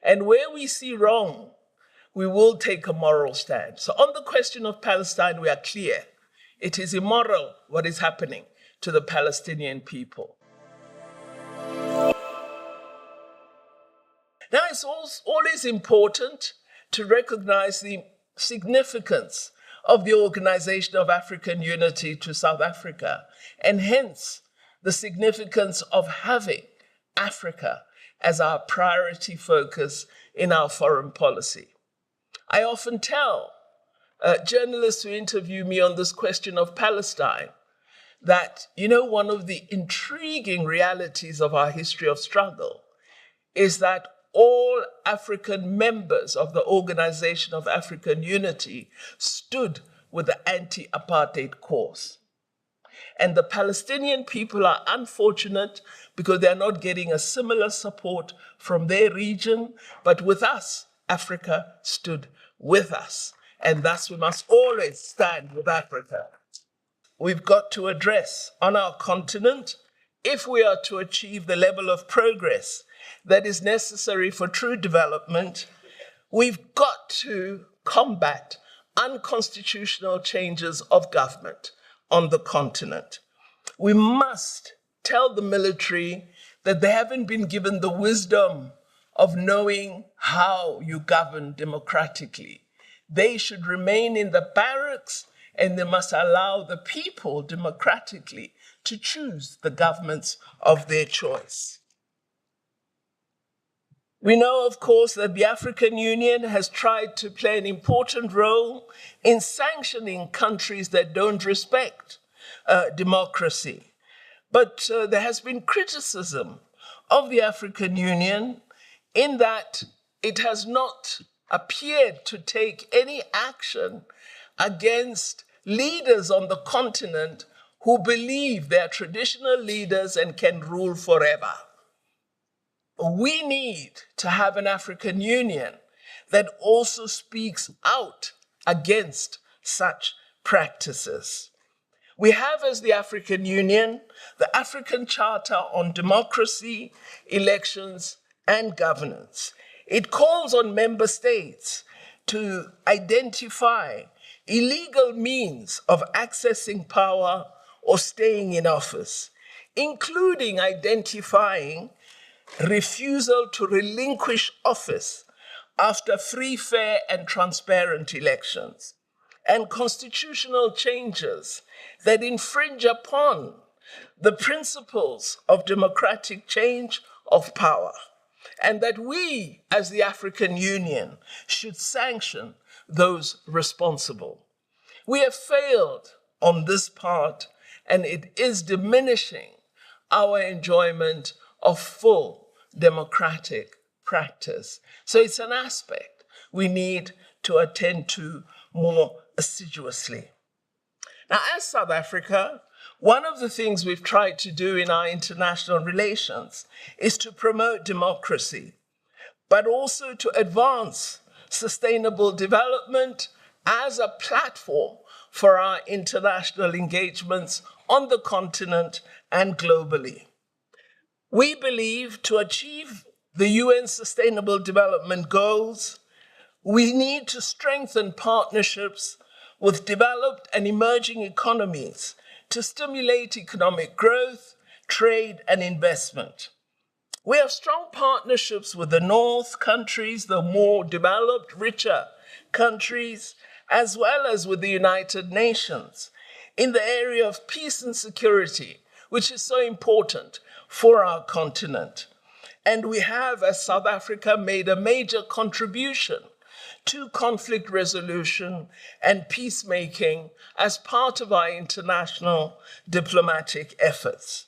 And where we see wrong, we will take a moral stand. So on the question of Palestine, we are clear. It is immoral what is happening to the Palestinian people. Now, it's always important to recognize the significance of the Organization of African Unity to South Africa, and hence the significance of having Africa as our priority focus in our foreign policy. I often tell journalists who interview me on this question of Palestine that, one of the intriguing realities of our history of struggle is that all African members of the Organization of African Unity stood with the anti-apartheid cause. And the Palestinian people are unfortunate because they're not getting a similar support from their region, but with us, Africa stood with us. And thus we must always stand with Africa. We've got to address on our continent, if we are to achieve the level of progress that is necessary for true development, we've got to combat unconstitutional changes of government on the continent. We must tell the military that they haven't been given the wisdom of knowing how you govern democratically. They should remain in the barracks, and they must allow the people democratically to choose the governments of their choice. We know, of course, that the African Union has tried to play an important role in sanctioning countries that don't respect democracy. But there has been criticism of the African Union in that it has not appeared to take any action against leaders on the continent who believe they are traditional leaders and can rule forever. We need to have an African Union that also speaks out against such practices. We have, as the African Union, the African Charter on Democracy, Elections, and Governance. It calls on member states to identify illegal means of accessing power or staying in office, including identifying refusal to relinquish office after free, fair, and transparent elections, and constitutional changes that infringe upon the principles of democratic change of power, and that we, as the African Union, should sanction those responsible. We have failed on this part, and it is diminishing our enjoyment of full democratic practice. So it's an aspect we need to attend to more assiduously. Now, as South Africa, one of the things we've tried to do in our international relations is to promote democracy, but also to advance sustainable development as a platform for our international engagements on the continent and globally. We believe to achieve the UN Sustainable Development Goals, we need to strengthen partnerships with developed and emerging economies to stimulate economic growth, trade, and investment. We have strong partnerships with the North countries, the more developed, richer countries, as well as with the United Nations in the area of peace and security, which is so important for our continent. And we have, as South Africa, made a major contribution to conflict resolution and peacemaking as part of our international diplomatic efforts.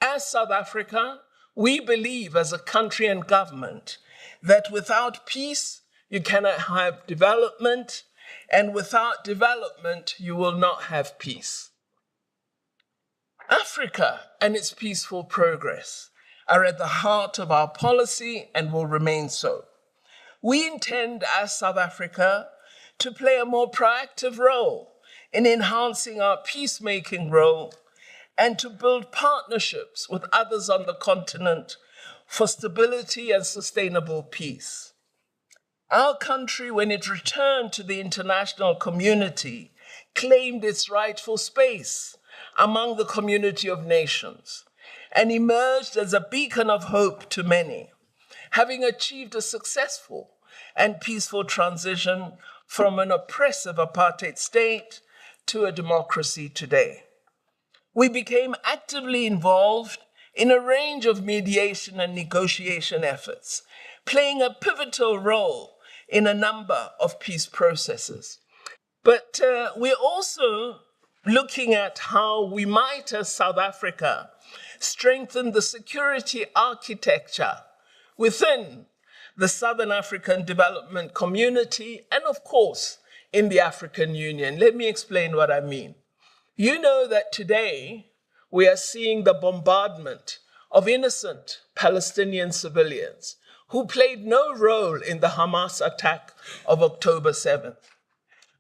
As South Africa, we believe as a country and government that without peace, you cannot have development, and without development, you will not have peace. Africa and its peaceful progress are at the heart of our policy and will remain so. We intend, as South Africa, to play a more proactive role in enhancing our peacemaking role and to build partnerships with others on the continent for stability and sustainable peace. Our country, when it returned to the international community, claimed its rightful space among the community of nations and emerged as a beacon of hope to many, having achieved a successful and peaceful transition from an oppressive apartheid state to a democracy today. We became actively involved in a range of mediation and negotiation efforts, playing a pivotal role in a number of peace processes. But we're also looking at how we might, as South Africa, strengthen the security architecture within the Southern African Development Community and, of course, in the African Union. Let me explain what I mean. You know that today we are seeing the bombardment of innocent Palestinian civilians who played no role in the Hamas attack of October 7th.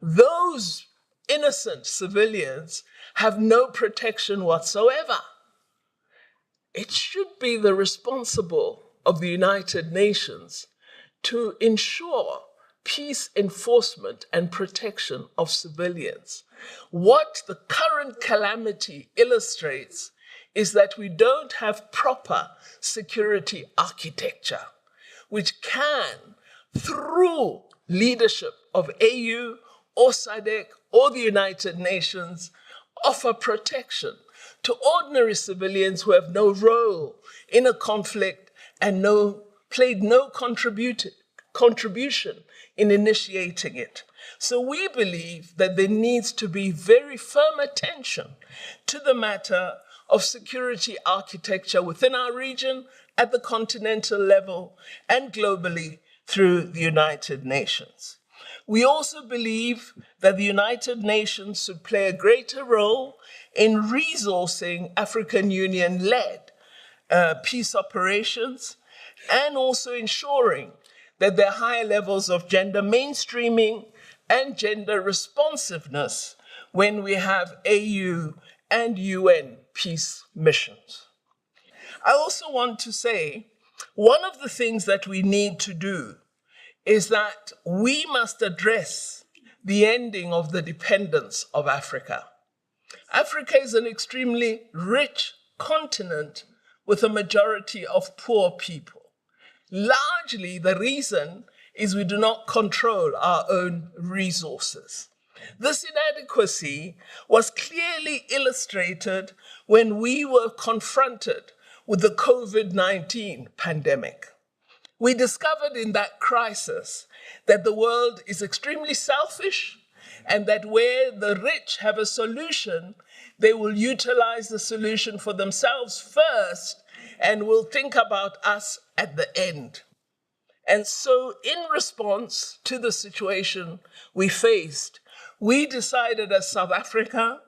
Those innocent civilians have no protection whatsoever. It should be the responsible of the United Nations to ensure peace enforcement and protection of civilians. What the current calamity illustrates is that we don't have proper security architecture, which can, through leadership of AU or SADC or the United Nations, offer protection to ordinary civilians who have no role in a conflict and played no contribution in initiating it. So we believe that there needs to be very firm attention to the matter of security architecture within our region, at the continental level, and globally through the United Nations. We also believe that the United Nations should play a greater role in resourcing African Union-led peace operations and also ensuring that there are higher levels of gender mainstreaming and gender responsiveness when we have AU and UN peace missions. I also want to say one of the things that we need to do is that we must address the ending of the dependence of Africa. Africa is an extremely rich continent with a majority of poor people. Largely, the reason is we do not control our own resources. This inadequacy was clearly illustrated when we were confronted with the COVID-19 pandemic. We discovered in that crisis that the world is extremely selfish and that where the rich have a solution, they will utilize the solution for themselves first and will think about us at the end. And so in response to the situation we faced, we decided as South Africa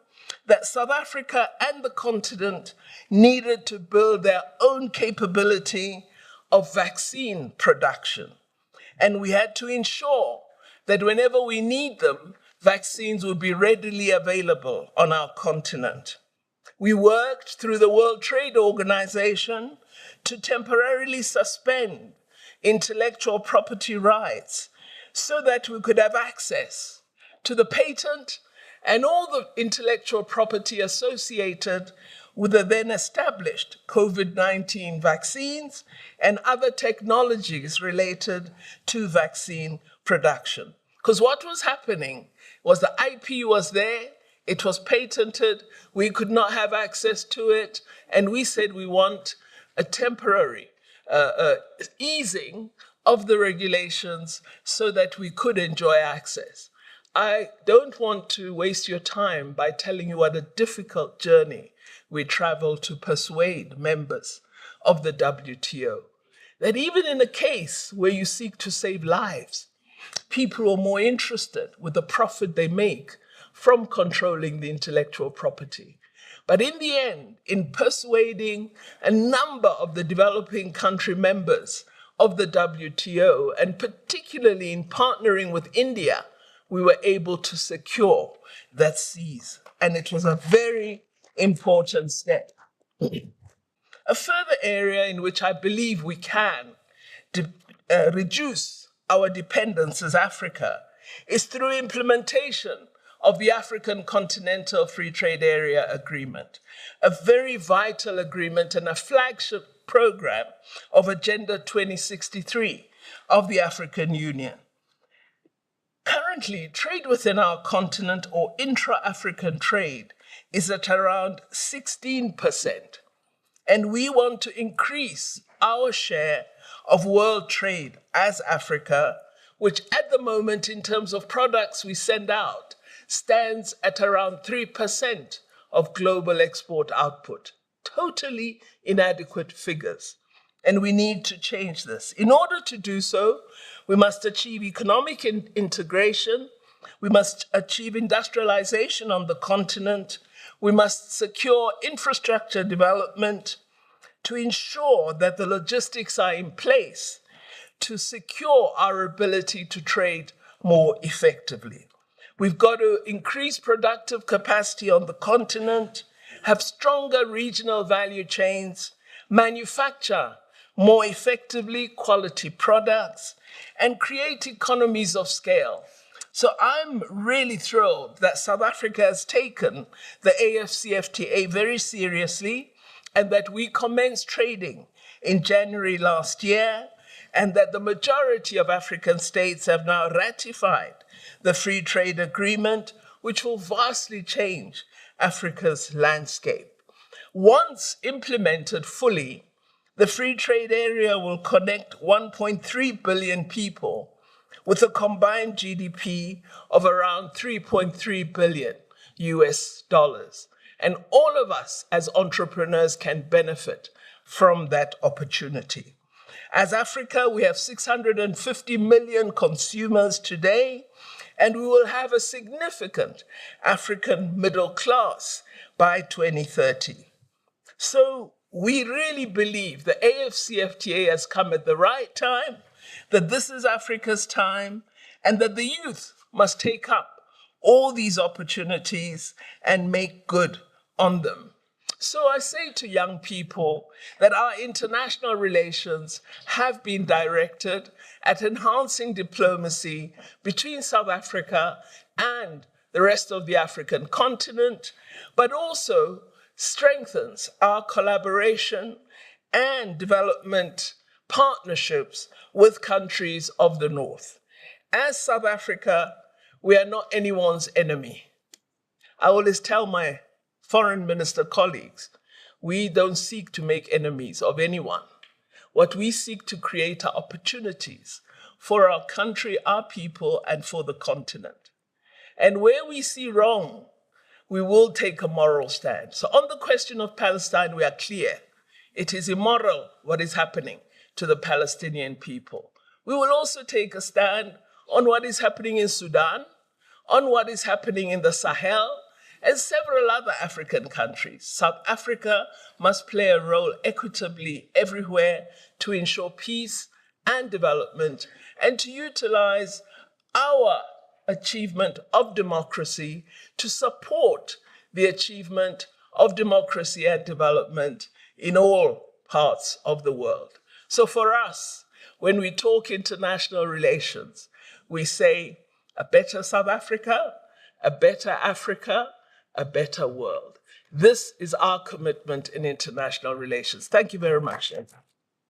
that South Africa and the continent needed to build their own capability of vaccine production. And we had to ensure that whenever we need them, vaccines would be readily available on our continent. We worked through the World Trade Organization to temporarily suspend intellectual property rights so that we could have access to the patent and all the intellectual property associated with the then established COVID-19 vaccines and other technologies related to vaccine production. Because what was happening was the IP was there, it was patented, we could not have access to it, and we said we want a temporary easing of the regulations so that we could enjoy access. I don't want to waste your time by telling you what a difficult journey we traveled to persuade members of the WTO, that even in a case where you seek to save lives, people are more interested with the profit they make from controlling the intellectual property. But in the end, in persuading a number of the developing country members of the WTO, and particularly in partnering with India, we were able to secure that cease. And it was a very important step. A further area in which I believe we can reduce our dependence as Africa is through implementation of the African Continental Free Trade Area Agreement, a very vital agreement and a flagship program of Agenda 2063 of the African Union. Currently, trade within our continent, or intra-African trade, is at around 16%. And we want to increase our share of world trade as Africa, which at the moment, in terms of products we send out, stands at around 3% of global export output. Totally inadequate figures. And we need to change this. In order to do so, we must achieve economic integration, we must achieve industrialization on the continent, we must secure infrastructure development to ensure that the logistics are in place to secure our ability to trade more effectively. We've got to increase productive capacity on the continent, have stronger regional value chains, manufacture more effectively quality products, and create economies of scale. So I'm really thrilled that South Africa has taken the AFCFTA very seriously, and that we commenced trading in January last year, and that the majority of African states have now ratified the free trade agreement, which will vastly change Africa's landscape. Once implemented fully, the free trade area will connect 1.3 billion people with a combined GDP of around 3.3 billion US dollars. And all of us as entrepreneurs can benefit from that opportunity. As Africa, we have 650 million consumers today, and we will have a significant African middle class by 2030. So we really believe the AFCFTA has come at the right time, that this is Africa's time, and that the youth must take up all these opportunities and make good on them. So I say to young people that our international relations have been directed at enhancing diplomacy between South Africa and the rest of the African continent, but also strengthens our collaboration and development partnerships with countries of the North. As South Africa, we are not anyone's enemy. I always tell my foreign minister colleagues, we don't seek to make enemies of anyone. What we seek to create are opportunities for our country, our people, and for the continent. And where we see wrong, we will take a moral stand. So on the question of Palestine, we are clear. It is immoral what is happening to the Palestinian people. We will also take a stand on what is happening in Sudan, on what is happening in the Sahel, and several other African countries. South Africa must play a role equitably everywhere to ensure peace and development, and to utilize our achievement of democracy to support the achievement of democracy and development in all parts of the world. So for us, when we talk international relations, we say a better South Africa, a better Africa, a better world. This is our commitment in international relations. Thank you very much.